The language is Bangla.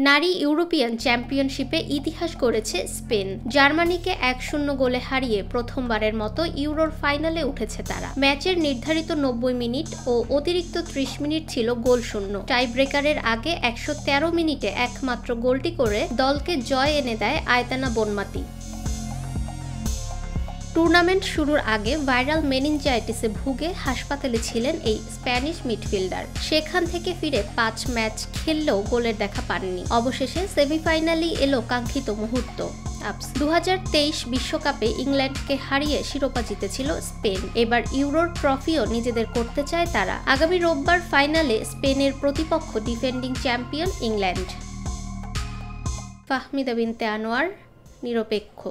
নারী ইউরোপিয়ান চ্যাম্পিয়নশিপে ইতিহাস গড়েছে স্পেন। জার্মানিকে 1-0 গোলে হারিয়ে প্রথমবারের মতো ইউরোর ফাইনালে উঠেছে তারা। ম্যাচের নির্ধারিত 90 মিনিট ও অতিরিক্ত 30 মিনিট ছিল গোলশূন্য। টাই ব্রেকারের আগে 113 মিনিটে একমাত্র গোলটি করে দলকে জয় এনে দেয় আয়তানা বনমাতি। টুর্নামেন্ট শুরুর আগে ভাইরাল মেনিনজাইটিসে ভুগে হাসপাতালে ছিলেন এই স্প্যানিশ মিডফিল্ডার। সেখান থেকে ফিরে 5 ম্যাচ খেললেও গোলের দেখা পাননি। অবশেষে সেমিফাইনালেই এলো কাঙ্ক্ষিত মুহূর্ত। 2023 বিশ্বকাপে ইংল্যান্ডকে হারিয়ে শিরোপা জিতেছিল স্পেন। এবার ইউরোর ট্রফিও নিজেদের করতে চায় তারা। আগামী রোববার ফাইনালে স্পেনের প্রতিপক্ষ ডিফেন্ডিং চ্যাম্পিয়ন ইংল্যান্ড। ফাহমিদা বিনতে আনোয়ার, নিরপেক্ষ।